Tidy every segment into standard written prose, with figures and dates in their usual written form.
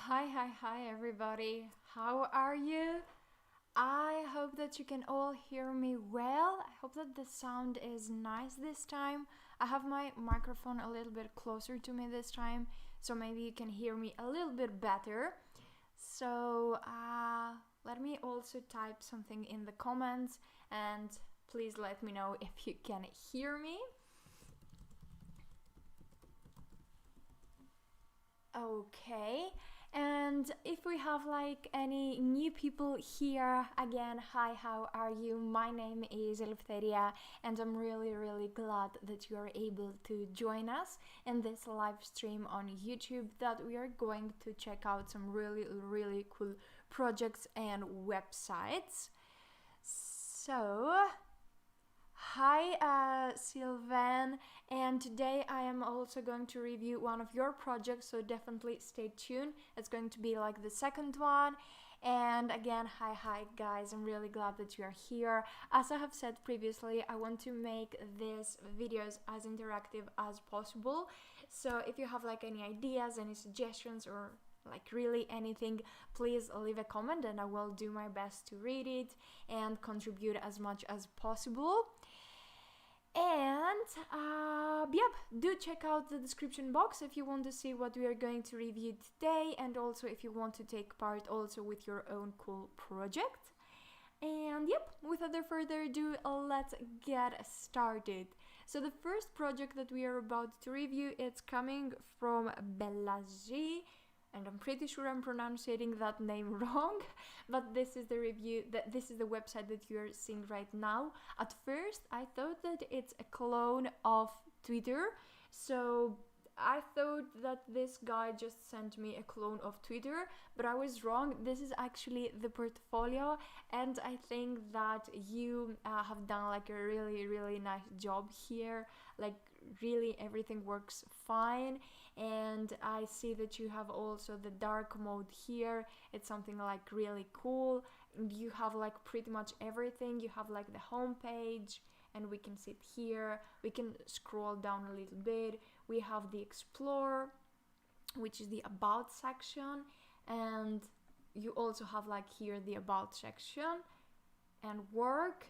Hi everybody. How are you? I hope that you can all hear me well. I hope that the sound is nice this time. I have my microphone a little bit closer to me this time, so maybe you can hear me a little bit better. So let me also type something in the comments and please let me know if you can hear me. Okay, and if we have like any new people here, again, hi, how are you? My name is Eleftheria, and I'm really glad that you are able to join us in this live stream on YouTube, that we are going to check out some really cool projects and websites. So hi Sylvan, and today I am also going to review one of your projects, so definitely stay tuned. It's going to be like the second one. And again, hi guys, I'm really glad that you are here. As I have said previously, I want to make these videos as interactive as possible, so if you have like any ideas, any suggestions, or like really anything, please leave a comment and I will do my best to read it and contribute as much as possible. And do check out the description box if you want to see what we are going to review today, and also if you want to take part also with your own cool project. And without further ado, let's get started. So the first project that we are about to review, it's coming from BellaG, and I'm pretty sure I'm pronouncing that name wrong, but this is the review, this is the website that you're seeing right now. At first I thought that it's a clone of Twitter, so I thought that this guy just sent me a clone of Twitter, but I was wrong. This is actually the portfolio, and I think that you have done like a really nice job here. Like really everything works fine, and I see that you have also the dark mode here. It's something like really cool. You have like pretty much everything. You have like the home page, and we can sit here, we can scroll down a little bit, we have the explore, which is the about section, and you also have like here the about section and work.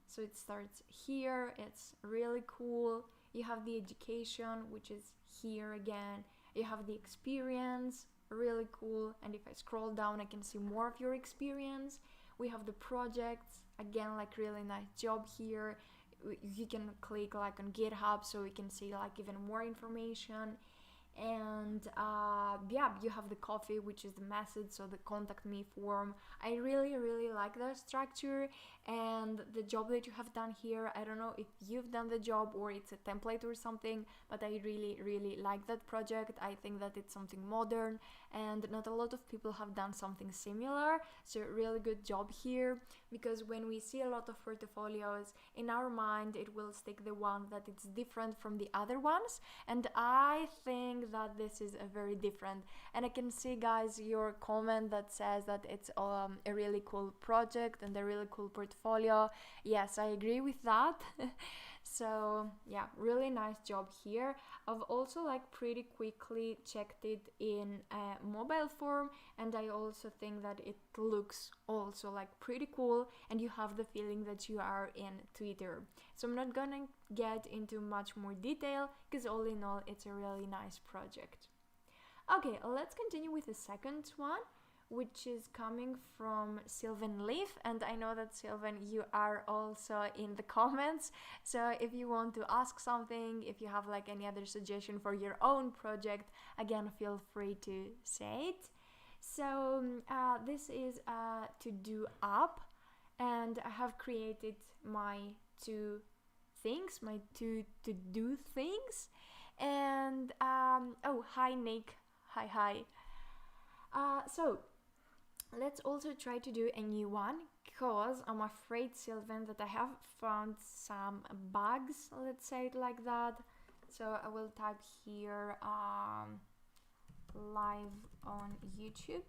So it starts here, it's really cool. You have the education, which is here again. You have the experience, really cool. And if I scroll down, I can see more of your experience. We have the projects, again, like really nice job here. You can click like on GitHub, so we can see like even more information. And you have the coffee, which is the message, so the contact me form. I really like that structure and the job that you have done here. I don't know if you've done the job or it's a template or something, but I really like that project. I think that it's something modern and not a lot of people have done something similar, so really good job here, because when we see a lot of portfolios, in our mind it will stick the one that it's different from the other ones, and I think that this is a very different. And I can see, guys, your comment that says that it's a really cool project and a really cool portfolio. Yes, I agree with that. So yeah, really nice job here. I've also like pretty quickly checked it in a mobile form, and I also think that it looks also like pretty cool, and you have the feeling that you are in Twitter. So I'm not gonna get into much more detail, because all in all it's a really nice project. Okay, let's continue with the second one, which is coming from SylvanLeaf, and I know that Sylvan, you are also in the comments, so if you want to ask something, if you have like any other suggestion for your own project, again, feel free to say it. So this is a to-do app, and I have created my two things, my two to-do things. And oh, hi Nick, hi. So let's also try to do a new one, because I'm afraid, Sylvan, that I have found some bugs, let's say it like that. So I will type here live on YouTube.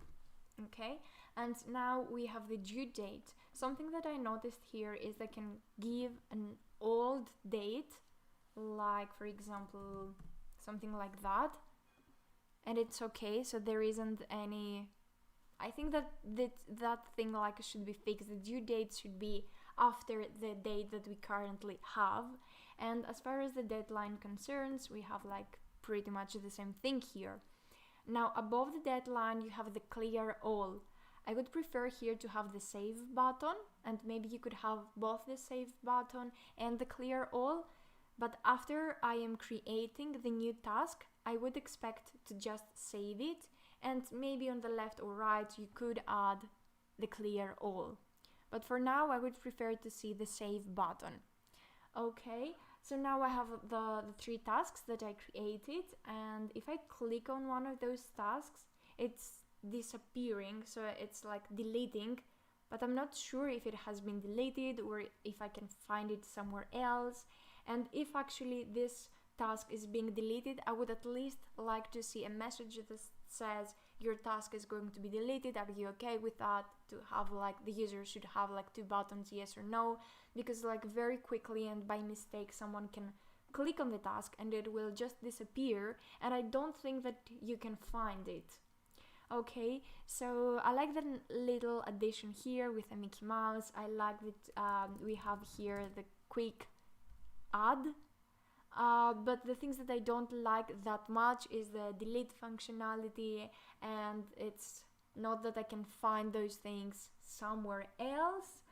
Okay, and now we have the due date. Something that I noticed here is I can give an old date, like for example something like that, and it's okay. So there isn't any, I think that thing like should be fixed. The due date should be after the date that we currently have. And as far as the deadline concerns, we have like pretty much the same thing here. Now above the deadline you have the clear all. I would prefer here to have the save button, and maybe you could have both the save button and the clear all. But after I am creating the new task, I would expect to just save it, and maybe on the left or right you could add the clear all. But for now I would prefer to see the save button. Okay, so now I have the 3 tasks that I created, and if I click on one of those tasks, it's disappearing, so it's like deleting, but I'm not sure if it has been deleted or if I can find it somewhere else. And if actually this task is being deleted, I would at least like to see a message that says your task is going to be deleted. Are you okay with that? To have like the user should have like 2 buttons, yes or no, because like very quickly and by mistake someone can click on the task and it will just disappear, and I don't think that you can find it. Okay, so I like the little addition here with a Mickey Mouse. I like that we have here the quick add, but the things that I don't like that much is the delete functionality, and it's not that I can find those things somewhere else.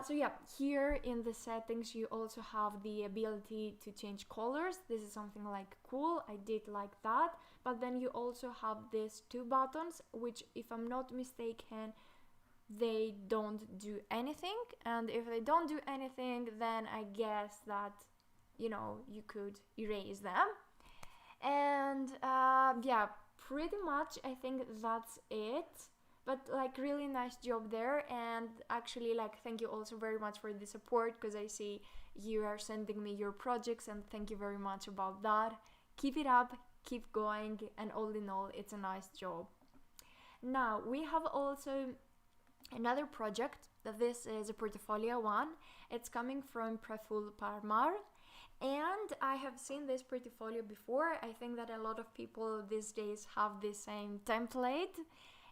So yeah, here in the settings you also have the ability to change colors. This is something like cool, I did like that. But then you also have these 2 buttons, which if I'm not mistaken, they don't do anything. And if they don't do anything, then I guess that, you know, you could erase them. And yeah, pretty much I think that's it. But like really nice job there, and actually like thank you also very much for the support, because I see you are sending me your projects, and thank you very much about that. Keep it up, keep going, and all in all it's a nice job. Now we have also another project. This is a portfolio one. It's coming from PrefulParmar, and I have seen this portfolio before. I think that a lot of people these days have the same template.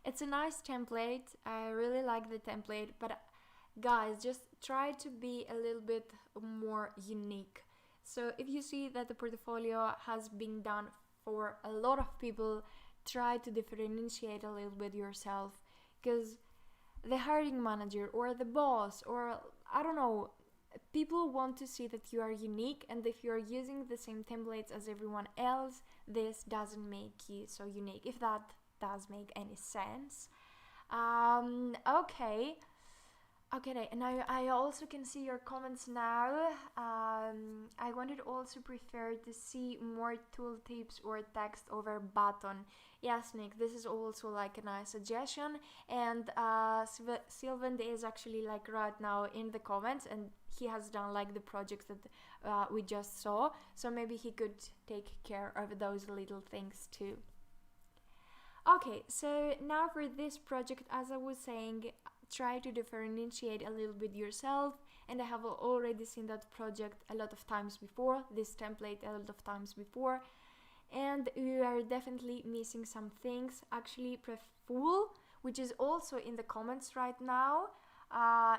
It's a nice template, I really like the template, but guys, just try to be a little bit more unique. So if you see that the portfolio has been done for a lot of people, try to differentiate a little bit yourself, because the hiring manager or the boss, or I don't know, people want to see that you are unique, and if you are using the same templates as everyone else, this doesn't make you so unique, if that does make any sense. Okay, and I also can see your comments now. I wanted also prefer to see more tooltips or text over button. Yes, Nick, this is also like a nice suggestion, and Sylvan is actually like right now in the comments, and he has done like the projects that we just saw, so maybe he could take care of those little things too. Okay, so now for this project, as I was saying, try to differentiate a little bit yourself, and I have already seen that project a lot of times before, this template a lot of times before, and you are definitely missing some things. Actually, Preful, which is also in the comments right now,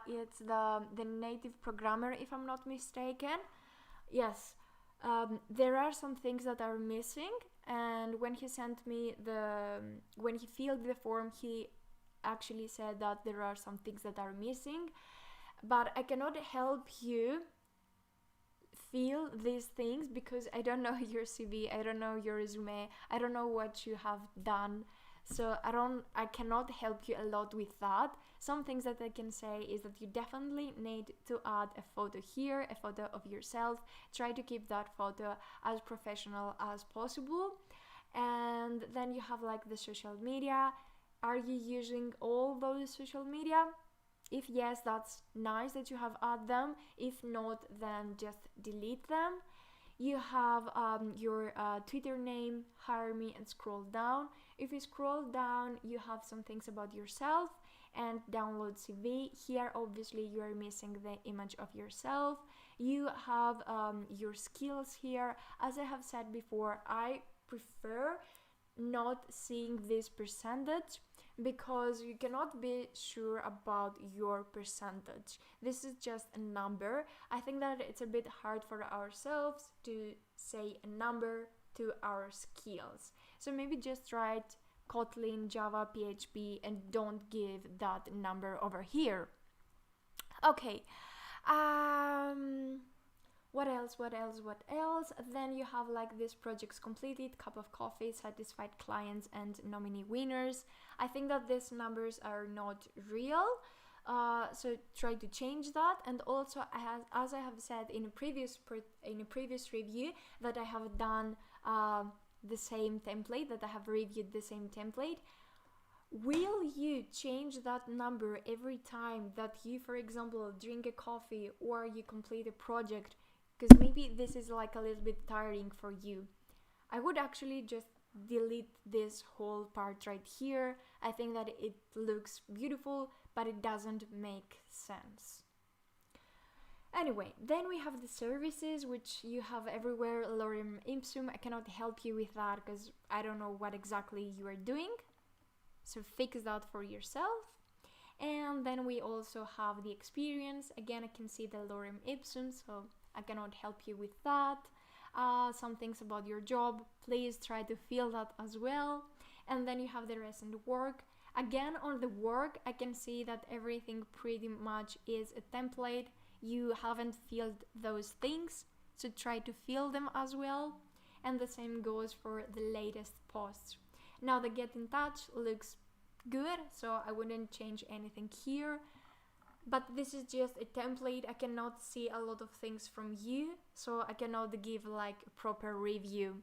it's the native programmer, if I'm not mistaken. Yes, there are some things that are missing, and when he sent me when he filled the form, he actually said that there are some things that are missing, but I cannot help you fill these things because I don't know your CV, I don't know your resume, I don't know what you have done, so I cannot help you a lot with that. Some things that I can say is that you definitely need to add a photo here, a photo of yourself. Try to keep that photo as professional as possible. And then you have like the social media. Are you using all those social media? If yes, that's nice that you have added them. If not, then just delete them. You have your Twitter name, hire me, and scroll down. If you scroll down, you have some things about yourself and download CV. Here obviously you are missing the image of yourself. You have your skills here. As I have said before, I prefer not seeing this percentage because you cannot be sure about your percentage. This is just a number. I think that it's a bit hard for ourselves to say a number to our skills. So maybe just write Kotlin, Java, PHP, and don't give that number over here. Okay. What else? Then you have like this projects completed, cup of coffee, satisfied clients, and nominee winners. I think that these numbers are not real, so try to change that. And also, as I have said in a previous review, that I have done the same template, that I have reviewed the same template. Will you change that number every time that you, for example, drink a coffee or you complete a project? Because maybe this is like a little bit tiring for you. I would actually just delete this whole part right here. I think that it looks beautiful, but it doesn't make sense. Anyway, then we have the services, which you have everywhere, lorem ipsum. I cannot help you with that because I don't know what exactly you are doing. So fix that for yourself. And then we also have the experience. Again, I can see the lorem ipsum, so I cannot help you with that. Some things about your job, please try to fill that as well. And then you have the recent work. Again, on the work, I can see that everything pretty much is a template. You haven't filled those things, so try to fill them as well. And the same goes for the latest posts. Now the get in touch looks good, so I wouldn't change anything here. But this is just a template. I cannot see a lot of things from you, so I cannot give like a proper review.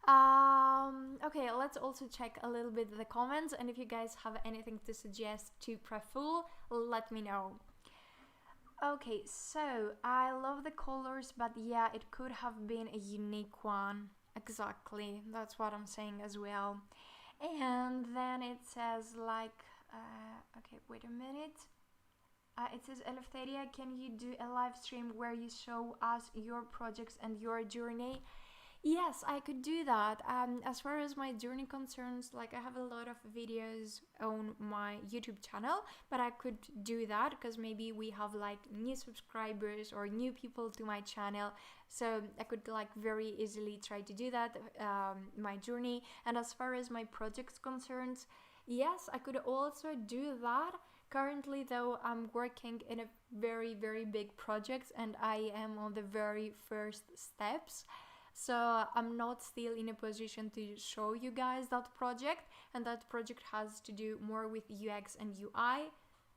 Okay, let's also check a little bit the comments, and if you guys have anything to suggest to Preful, let me know. Okay, so I love the colors, but yeah, it could have been a unique one. Exactly, that's what I'm saying as well. And then it says like, okay, wait a minute. It says, Eleftheria, can you do a live stream where you show us your projects and your journey? Yes, I could do that. As far as my journey concerns, like I have a lot of videos on my YouTube channel, but I could do that because maybe we have like new subscribers or new people to my channel. So I could like very easily try to do that, my journey. And as far as my projects concerns, yes, I could also do that. Currently though, I'm working in a very, very big project and I am on the very first steps. So I'm not still in a position to show you guys that project, and that project has to do more with UX and UI,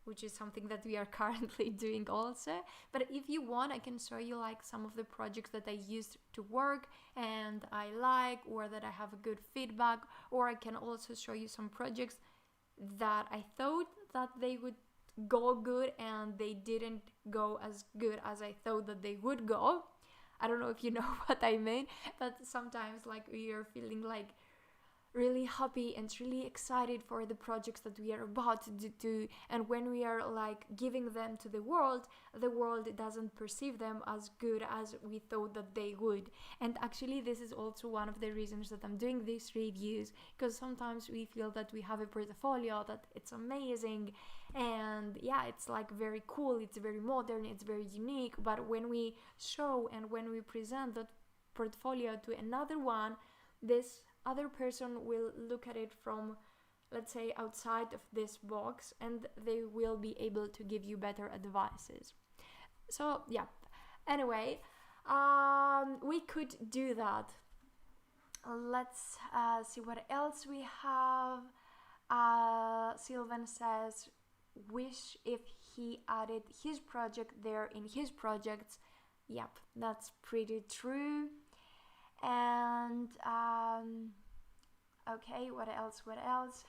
which is something that we are currently doing also. But if you want, I can show you like some of the projects that I used to work and I like, or that I have a good feedback, or I can also show you some projects that I thought that they would go good and they didn't go as good as I thought that they would go. I don't know if you know what I mean, but sometimes like we are feeling like really happy and really excited for the projects that we are about to do, and when we are like giving them to the world doesn't perceive them as good as we thought that they would. And actually this is also one of the reasons that I'm doing these reviews, because sometimes we feel that we have a portfolio that it's amazing and yeah, it's like very cool, it's very modern, it's very unique, but when we show and when we present that portfolio to another one, this other person will look at it from, let's say, outside of this box, and they will be able to give you better advices. So yeah, anyway, we could do that. Let's see what else we have. Sylvan says, wish if he added his project there in his projects. Yep, that's pretty true. And okay, what else?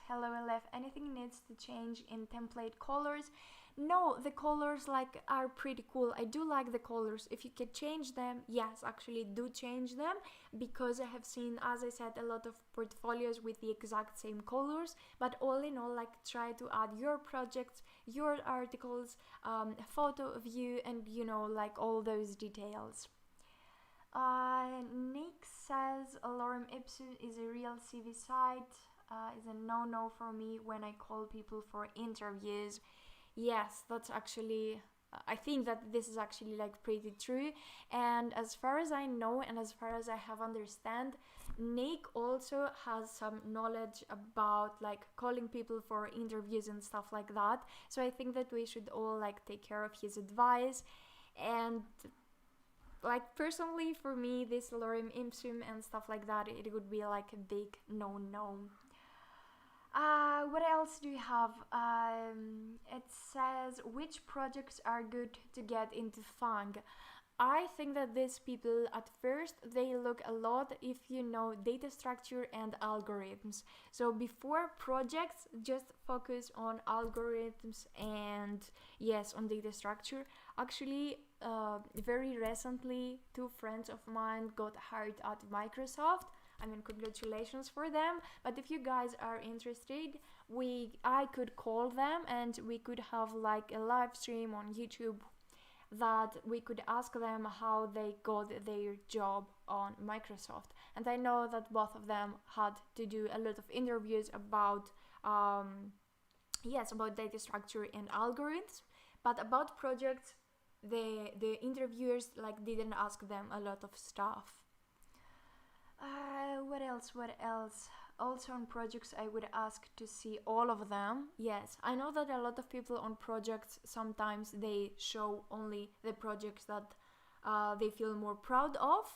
Hello Elef, anything needs to change in template colors? No, the colors like are pretty cool. I do like the colors. If you could change them, yes, actually do change them, because I have seen, as I said, a lot of portfolios with the exact same colors. But all in all, like try to add your projects, your articles, a photo of you, and you know, like all those details. Nick says Lorem Ipsum is a real CV site. Is a no-no for me when I call people for interviews. Yes, that's actually, I think that this is actually like pretty true. And as far as I know and as far as I have understand, Nick also has some knowledge about like calling people for interviews and stuff like that. So I think that we should all like take care of his advice. And like personally for me, this Lorem Ipsum and stuff like that, it would be like a big no-no. What else do you have? It says which projects are good to get into Fang. I think that these people at first they look a lot if you know data structure and algorithms. So before projects, just focus on algorithms and yes, on data structure. Actually, very recently, two friends of mine got hired at Microsoft. I mean, congratulations for them. But if you guys are interested, I could call them and we could have like a live stream on YouTube that we could ask them how they got their job on Microsoft. And I know that both of them had to do a lot of interviews about about data structure and algorithms, but about projects the interviewers like didn't ask them a lot of stuff. What else? Also on projects I would ask to see all of them. Yes, I know that a lot of people on projects sometimes they show only the projects that they feel more proud of.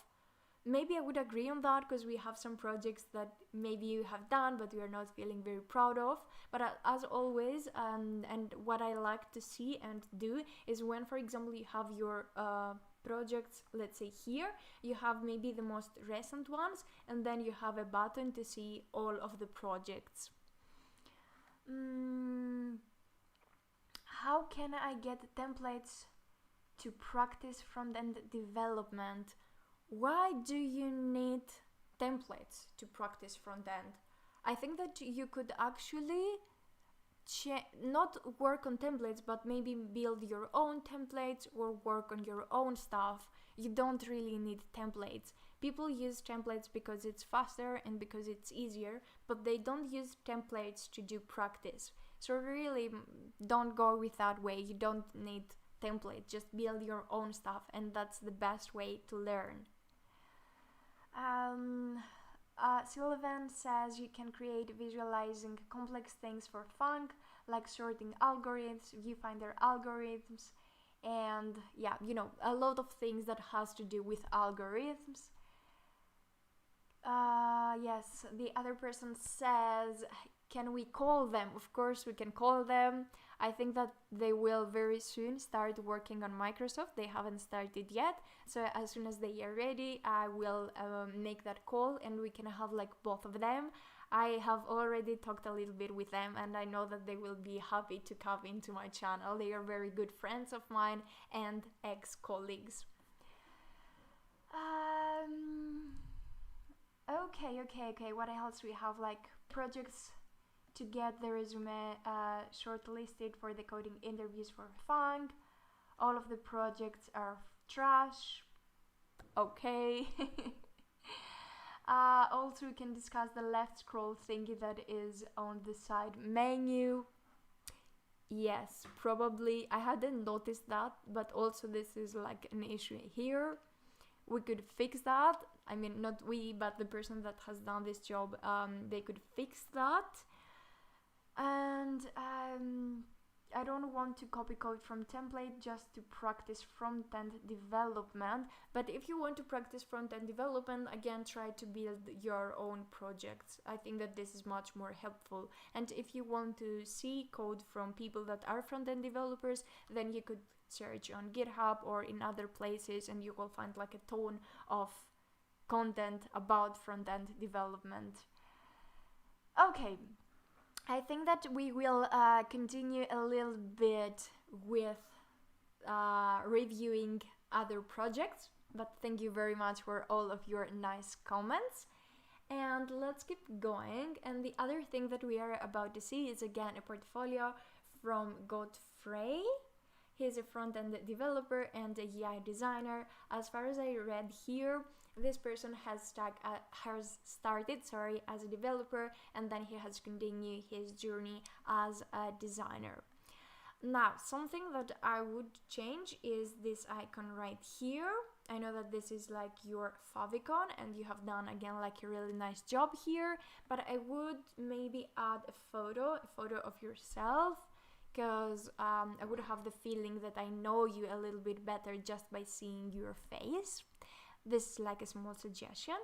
Maybe I would agree on that because we have some projects that maybe you have done but you are not feeling very proud of. But as always, and what I like to see and do is when, for example, you have your projects, let's say here, you have maybe the most recent ones, and then you have a button to see all of the projects. How can I get templates to practice front-end development? Why do you need templates to practice front-end? I think that you could actually not work on templates, but maybe build your own templates or work on your own stuff. You don't really need templates. People use templates because it's faster and because it's easier, but they don't use templates to do practice. So really don't go with that way. You don't need templates, just build your own stuff, and that's the best way to learn. Sylvan says you can create visualizing complex things for Fang, like sorting algorithms, viewfinder algorithms, and yeah, a lot of things that has to do with algorithms. Yes, the other person says, can we call them? Of course we can call them. I think that they will very soon start working on Microsoft. They haven't started yet. So as soon as they are ready, I will make that call and we can have like both of them. I have already talked a little bit with them and I know that they will be happy to come into my channel. They are very good friends of mine and ex-colleagues. Okay. What else we have? Like projects to get the resume shortlisted for the coding interviews for Fang. All of the projects are trash. Okay. Also, we can discuss the left scroll thingy that is on the side menu. Yes, probably. I hadn't noticed that, but also this is like an issue here. We could fix that. I mean, not we, but the person that has done this job, they could fix that. And I don't want to copy code from template just to practice front-end development. But if you want to practice front-end development, again, try to build your own projects. I think that this is much more helpful. And if you want to see code from people that are front-end developers, then you could search on GitHub or in other places and you will find like a ton of content about front-end development. Okay. I think that we will continue a little bit with reviewing other projects, but thank you very much for all of your nice comments. And let's keep going. And the other thing that we are about to see is again a portfolio from Godfrey. He's a front-end developer and a UI designer. As far as I read here, this person has started as a developer, and then he has continued his journey as a designer. Now, something that I would change is this icon right here. I know that this is like your favicon and you have done again like a really nice job here, but I would maybe add a photo of yourself, because I would have the feeling that I know you a little bit better just by seeing your face. This is like a small suggestion.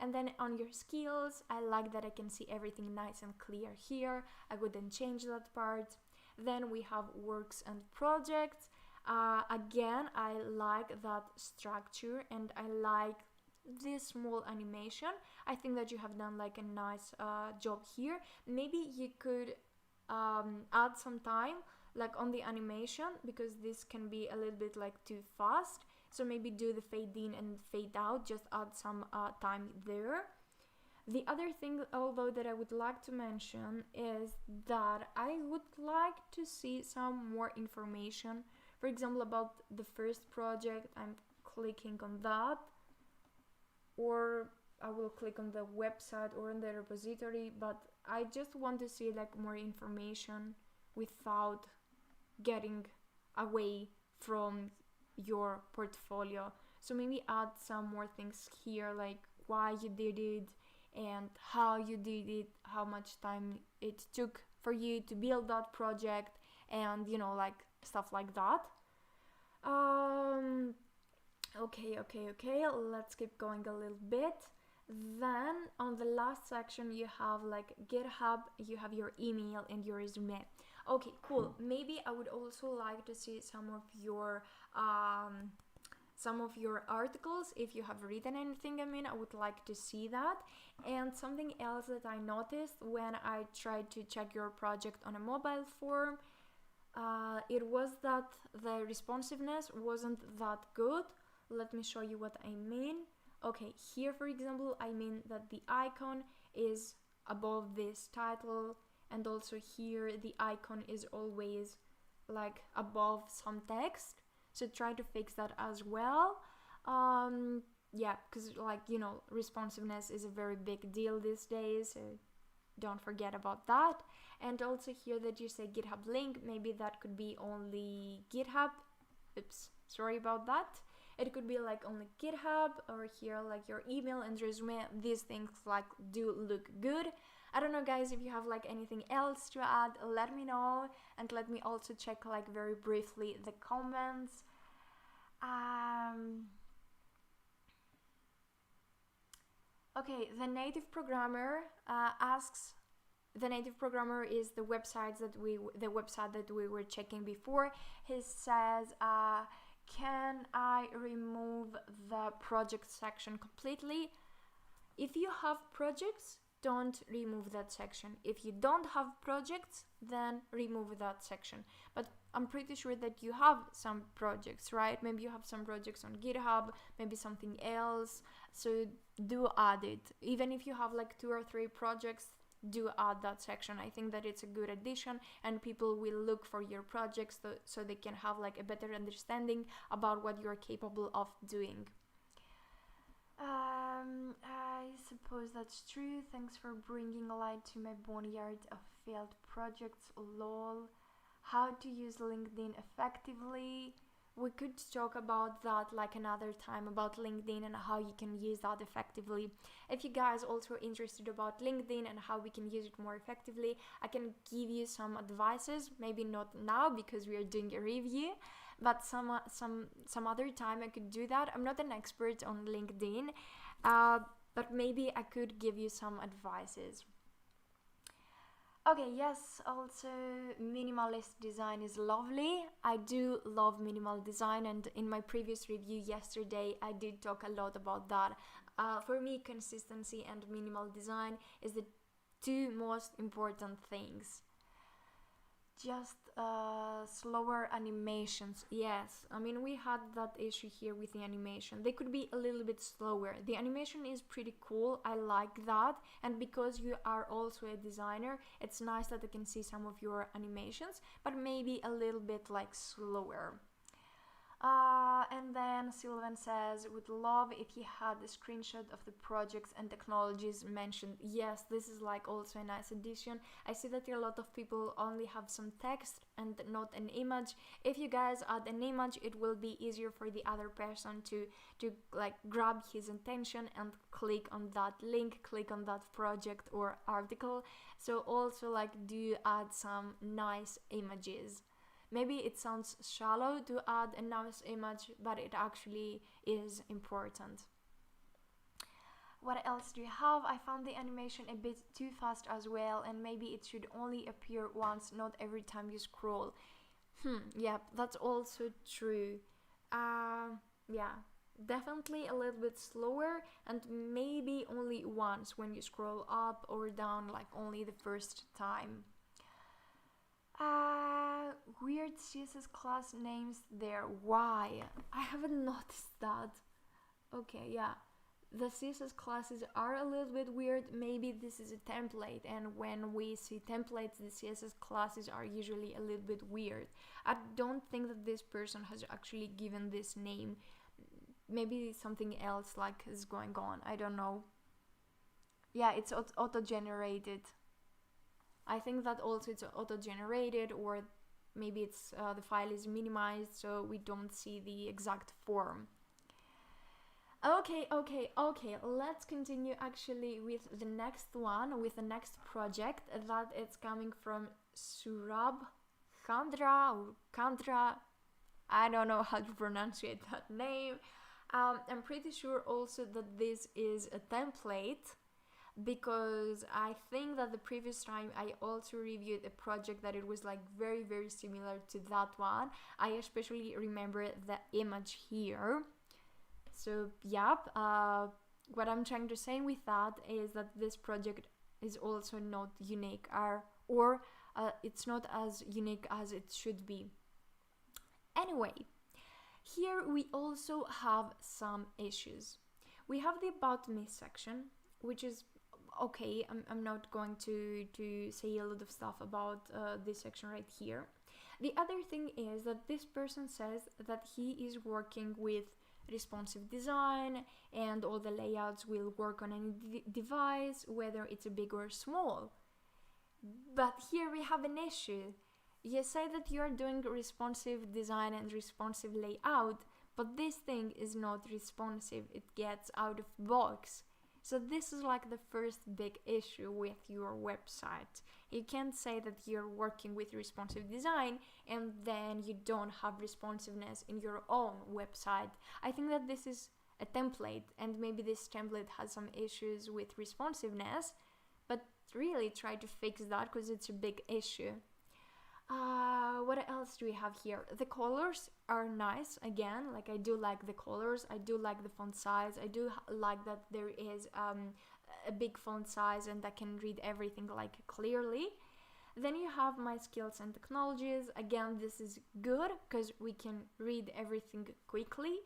And then on your skills, I like that I can see everything nice and clear here. I wouldn't change that part. Then we have works and projects. Again, I like that structure and I like this small animation. I think that you have done like a nice job here. Maybe you could add some time like on the animation, because this can be a little bit like too fast. So maybe do the fade in and fade out, just add some time there. The other thing, although, that I would like to mention is that I would like to see some more information. For example, about the first project, I'm clicking on that, or I will click on the website or on the repository, but I just want to see like more information without getting away from your portfolio. So maybe add some more things here, like why you did it and how you did it, how much time it took for you to build that project, and you know, like stuff like that. Okay, let's keep going a little bit. Then on the last section you have like GitHub, you have your email and your resume. Okay, cool. Maybe I would also like to see some of your articles. If you have written anything, I would like to see that. And something else that I noticed when I tried to check your project on a mobile form, it was that the responsiveness wasn't that good. Let me show you what I mean. Okay, here for example, I mean that the icon is above this title, and also here the icon is always like above some text. So try to fix that as well. Yeah, because like, you know, responsiveness is a very big deal these days, so don't forget about that. And also here that you say GitHub link, maybe that could be only GitHub. Oops, sorry about that. It could be like only GitHub, or here like your email and resume. These things like do look good. I don't know, guys, if you have like anything else to add, let me know, and let me also check like very briefly the comments. Okay, the native programmer asks. The native programmer is the website that we were checking before. He says, can I remove the project section completely? If you have projects, don't remove that section. If you don't have projects, then remove that section. But I'm pretty sure that you have some projects, right? Maybe you have some projects on GitHub, maybe something else. So do add it. Even if you have like 2 or 3 projects, do add that section. I think that it's a good addition, and people will look for your projects so they can have like a better understanding about what you're capable of doing. I suppose that's true. Thanks for bringing light to my boneyard of failed projects. Lol. How to use LinkedIn effectively. We could talk about that like another time, about LinkedIn and how you can use that effectively. If you guys also interested about LinkedIn and how we can use it more effectively, I can give you some advices. Maybe not now because we are doing a review, but some other time I could do that. I'm not an expert on LinkedIn, but maybe I could give you some advices. Okay, yes, also minimalist design is lovely. I do love minimal design, and in my previous review yesterday I did talk a lot about that. For me, consistency and minimal design is the 2 most important things. just slower animations. Yes, I mean, we had that issue here with the animation. They could be a little bit slower. The animation is pretty cool, I like that, and because you are also a designer, it's nice that I can see some of your animations, but maybe a little bit like slower. And then Sylvan says, would love if he had a screenshot of the projects and technologies mentioned. Yes, this is like also a nice addition. I see that a lot of people only have some text and not an image. If you guys add an image, it will be easier for the other person to like grab his attention and click on that link, click on that project or article. So also like do add some nice images. Maybe it sounds shallow to add a nice image, but it actually is important. What else do you have? I found the animation a bit too fast as well, and maybe it should only appear once, not every time you scroll. Yep, that's also true. Yeah, definitely a little bit slower, and maybe only once when you scroll up or down, like only the first time. Weird CSS class names there. Why? I haven't noticed that. Okay, yeah. The CSS classes are a little bit weird. Maybe this is a template, and when we see templates, the CSS classes are usually a little bit weird. I don't think that this person has actually given this name. Maybe something else like is going on. I don't know. Yeah, it's auto-generated. I think that also it's auto-generated, or maybe it's the file is minimized so we don't see the exact form. Okay, let's continue actually with the next one, with the next project that it's coming from Surab Khandra or Khandra. I don't know how to pronounce that name. I'm pretty sure also that this is a template, because I think that the previous time I also reviewed a project that it was like very similar to that one. I especially remember the image here. So yep, what I'm trying to say with that is that this project is also not unique, or it's not as unique as it should be. Anyway, here we also have some issues. We have the About Me section, which is okay. I'm not going to say a lot of stuff about this section right here. The other thing is that this person says that he is working with responsive design and all the layouts will work on any device, whether it's a big or small. But here we have an issue. You say that you are doing responsive design and responsive layout, but this thing is not responsive. It gets out of box. So this is like the first big issue with your website. You can't say that you're working with responsive design and then you don't have responsiveness in your own website. I think that this is a template, and maybe this template has some issues with responsiveness, but really try to fix that because it's a big issue. What else do we have here? The colors are nice. Again, like I do like the colors. I do like the font size. I do like that there is a big font size and I can read everything like clearly. Then you have my skills and technologies. Again, this is good because we can read everything quickly.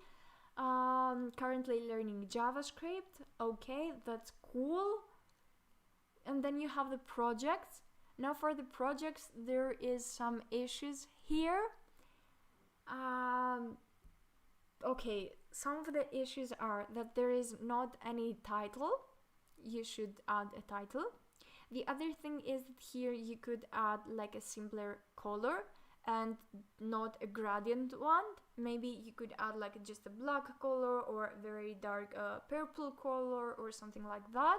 Currently learning JavaScript. Okay, that's cool. And then you have the projects. Now for the projects, there is some issues here. Okay, some of the issues are that there is not any title. You should add a title. The other thing is that here you could add like a simpler color and not a gradient one. Maybe you could add like just a black color or a very dark purple color or something like that.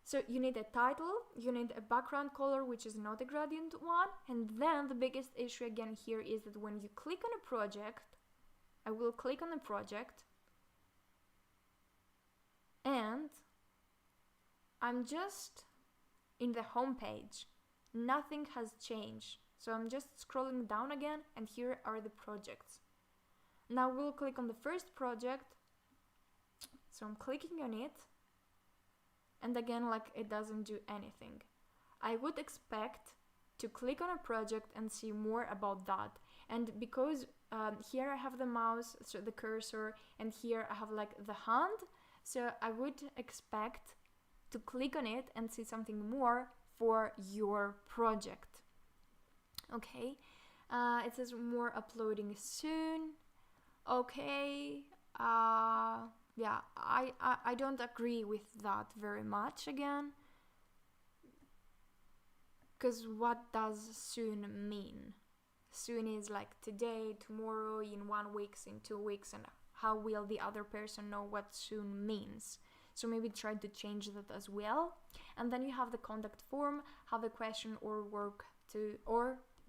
So you need a title, you need a background color, which is not a gradient one, and then the biggest issue again here is that when you click on a project, I will click on a project, and I'm just in the home page. Nothing has changed. So I'm just scrolling down again, and here are the projects. Now we'll click on the first project. So I'm clicking on it. And again, like it doesn't do anything. I would expect to click on a project and see more about that. And because here I have the mouse, so the cursor, and here I have like the hand, so I would expect to click on it and see something more for your project. Okay, it says more uploading soon. Okay, yeah, I don't agree with that very much again, because what does soon mean? Soon is like today, tomorrow, in 1 week, in 2 weeks, and how will the other person know what soon means? So maybe try to change that as well. And then you have the contact form, have a question or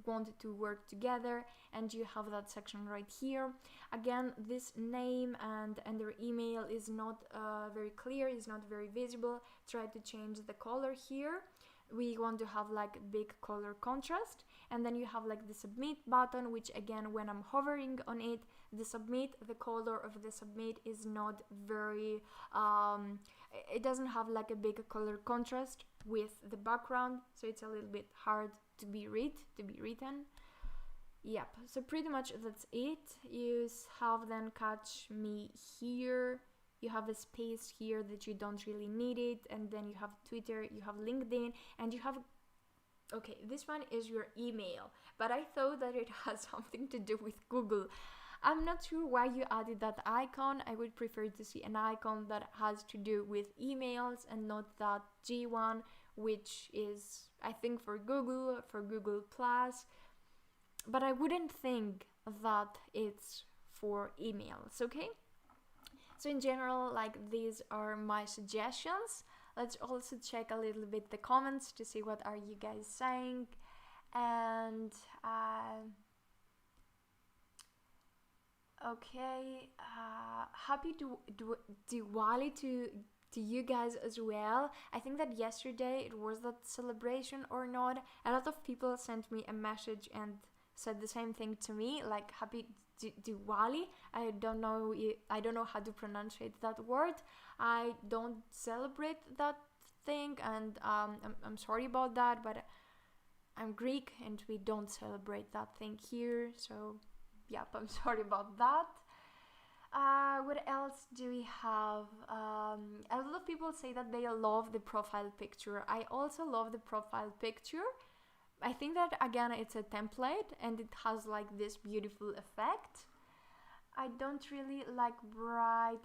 want to work together, and you have that section right here. Again, this name and their email is not very clear, is not very visible. Try to change the color here. We want to have like big color contrast, and then you have like the submit button, which again, when I'm hovering on it, the color of the submit is not very it doesn't have like a big color contrast with the background, so it's a little bit hard to be written. Yep, so pretty much that's it. You have then catch me here, you have a space here that you don't really need it, and then you have Twitter, you have LinkedIn, and you have, okay, this one is your email, but I thought that it has something to do with Google. I'm not sure why you added that icon. I would prefer to see an icon that has to do with emails and not that G one, which is, I think, for Google Plus, but I wouldn't think that it's for emails, okay? So in general, like, these are my suggestions. Let's also check a little bit the comments to see what are you guys saying. And okay, happy Diwali to you guys as well. I think that yesterday it was that celebration or not. A lot of people sent me a message and said the same thing to me, like happy Diwali. I don't know how to pronounce that word. I don't celebrate that thing, and I'm sorry about that, but I'm Greek and we don't celebrate that thing here, so yep, I'm sorry about that. What else do we have? A lot of people say that they love the profile picture. I also love the profile picture. I think that again it's a template and it has like this beautiful effect. I don't really like bright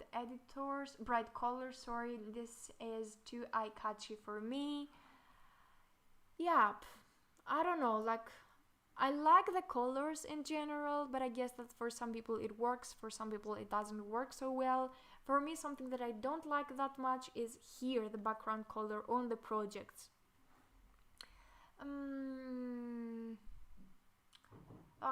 colors, sorry. This is too eye-catchy for me. Yep, I don't know, like, I like the colors in general, but I guess that for some people it works, for some people it doesn't work so well. For me, something that I don't like that much is here, the background color on the projects.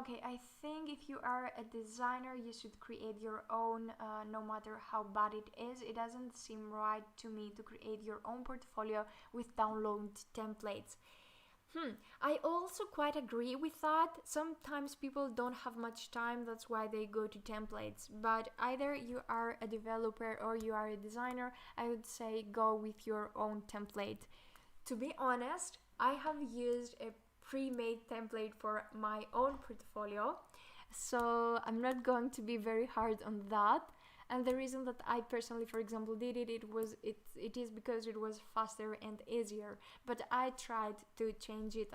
Okay, I think if you are a designer, you should create your own, no matter how bad it is. It doesn't seem right to me to create your own portfolio with download templates. I also quite agree with that. Sometimes people don't have much time, that's why they go to templates. But either you are a developer or you are a designer, I would say go with your own template. To be honest, I have used a pre-made template for my own portfolio, so I'm not going to be very hard on that. And the reason that I personally, for example, did it, it is because it was faster and easier. But I tried to change it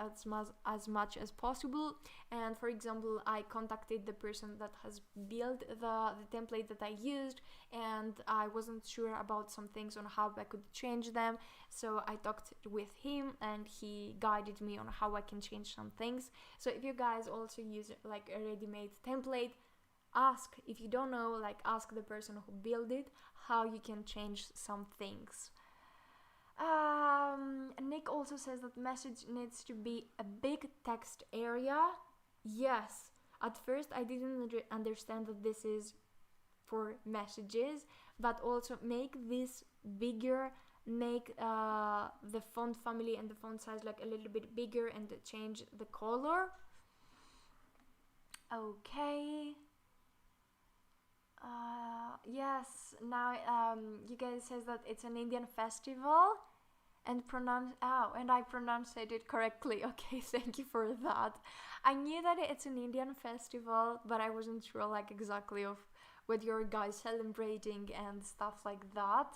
as much as possible. And for example, I contacted the person that has built the template that I used, and I wasn't sure about some things on how I could change them. So I talked with him and he guided me on how I can change some things. So if you guys also use like a ready-made template, ask, if you don't know, like ask the person who built it how you can change some things. Nick also says that message needs to be a big text area. Yes, at first I didn't understand that this is for messages, but also make this bigger, make the font family and the font size like a little bit bigger, and change the color. Okay. Yes, now you guys says that it's an Indian festival. and I pronounced it correctly. Okay, thank you for that. I knew that it's an Indian festival, but I wasn't sure like exactly of what your guys celebrating and stuff like that.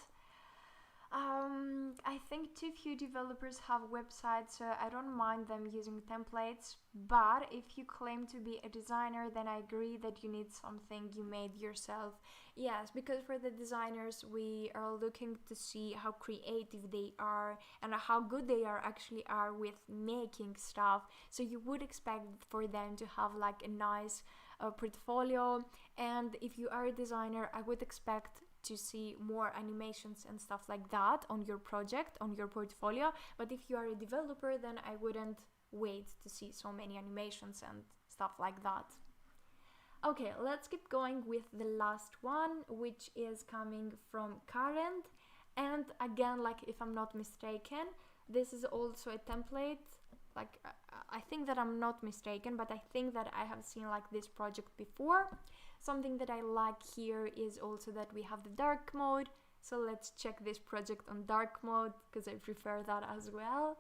I think too few developers have websites, so I don't mind them using templates. But if you claim to be a designer, then I agree that you need something you made yourself. Yes, because for the designers, we are looking to see how creative they are and how good they actually are with making stuff. So you would expect for them to have like a nice portfolio. And if you are a designer, I would expect to see more animations and stuff like that on your project, on your portfolio. But if you are a developer, then I wouldn't wait to see so many animations and stuff like that. Okay, let's keep going with the last one, which is coming from Karen. And again, like if I'm not mistaken, this is also a template. Like I think that I'm not mistaken, but I think that I have seen like this project before. Something that I like here is also that we have the dark mode. So let's check this project on dark mode because I prefer that as well.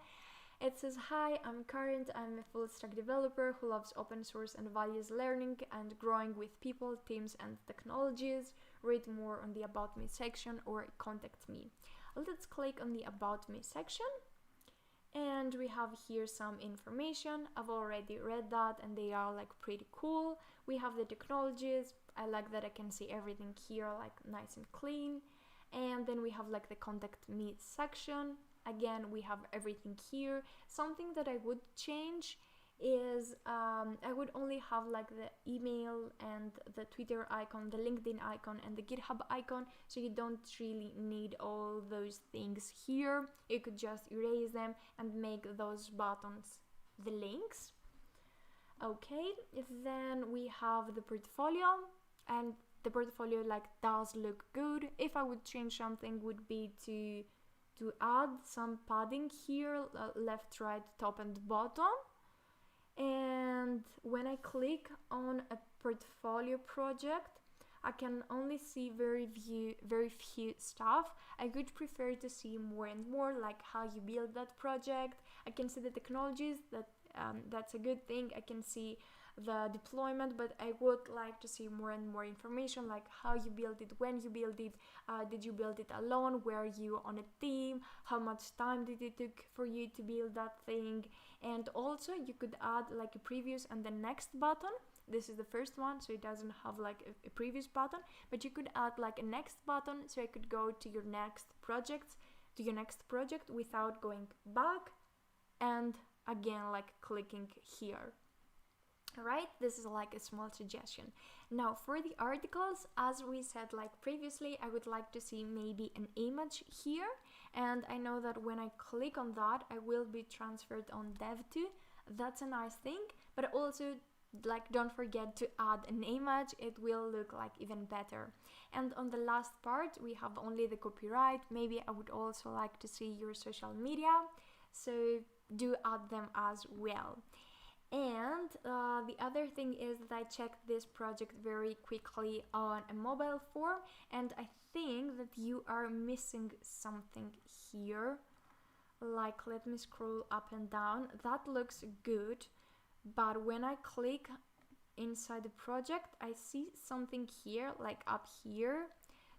It says, hi, I'm Karen. I'm a full stack developer who loves open source and values learning and growing with people, teams, and technologies. Read more on the About Me section or contact me. Let's click on the About Me section. And we have here some information. I've already read that and they are like pretty cool. We have the technologies. I like that I can see everything here like nice and clean. And then we have like the contact me section. Again, we have everything here. Something that I would change is I would only have like the email and the Twitter icon, the LinkedIn icon, and the GitHub icon, so you don't really need all those things here. You could just erase them and make those buttons the links. Okay, then we have the portfolio, and the portfolio like does look good. If I would change something, would be to add some padding here, left, right, top, and bottom. And when I click on a portfolio project, I can only see very few stuff. I would prefer to see more and more, like how you build that project. I can see the technologies, that's a good thing. I can see the deployment, but I would like to see more and more information, like how you build it, when you build it, did you build it alone, were you on a team, how much time did it took for you to build that thing. And also you could add like a previous and the next button. This is the first one, so it doesn't have like a previous button, but you could add like a next button, so I could go to your next project without going back and again like clicking here. Right, this is like a small suggestion. Now for the articles, as we said like previously, I would like to see maybe an image here, and I know that when I click on that I will be transferred on dev2. That's a nice thing, but also like don't forget to add an image, it will look like even better. And on the last part we have only the copyright. Maybe I would also like to see your social media, so do add them as well. And the other thing is that I checked this project very quickly on a mobile form, and I think that you are missing something here. Like, let me scroll up and down. That looks good, but when I click inside the project, I see something here, like up here.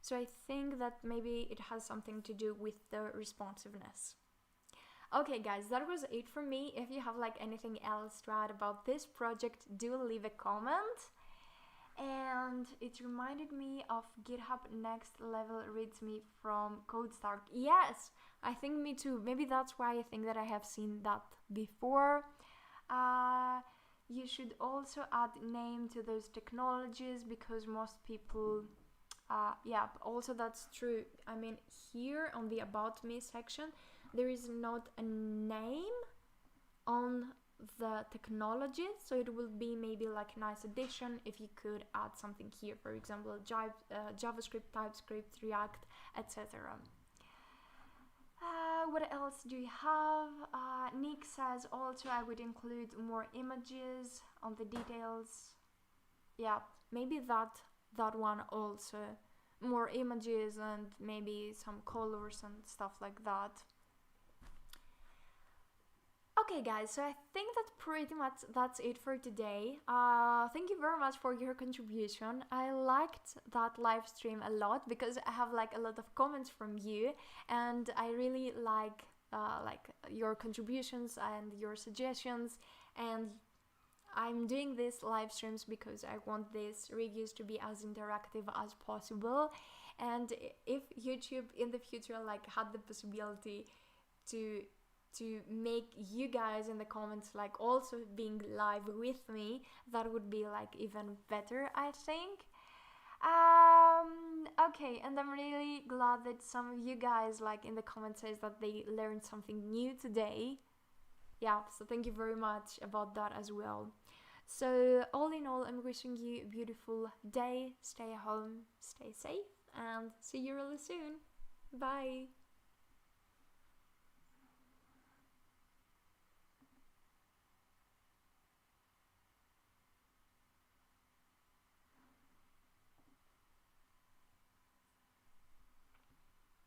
So I think that maybe it has something to do with the responsiveness. Okay guys, that was it for me. If you have like anything else to add about this project, do leave a comment. And it reminded me of GitHub Next Level reads me from CodeStar. Yes, I think me too. Maybe that's why I think that I have seen that before. You should also add name to those technologies because most people yeah, also that's true. I mean, here on the About Me section there is not a name on the technology, so it will be maybe like a nice addition if you could add something here, for example JavaScript, TypeScript, React, etc. What else do you have? Nick says also I would include more images on the details. Yeah, maybe that one also, more images and maybe some colors and stuff like that. Okay guys, so I think that pretty much that's it for today. Thank you very much for your contribution. I liked that live stream a lot because I have like a lot of comments from you, and I really like your contributions and your suggestions. And I'm doing these live streams because I want these reviews to be as interactive as possible. And if YouTube in the future like had the possibility to make you guys in the comments like also being live with me, that would be like even better, I think. Okay, and I'm really glad that some of you guys like in the comments says that they learned something new today. Yeah, so thank you very much about that as well. So all in all, I'm wishing you a beautiful day, stay home, stay safe, and see you really soon. Bye.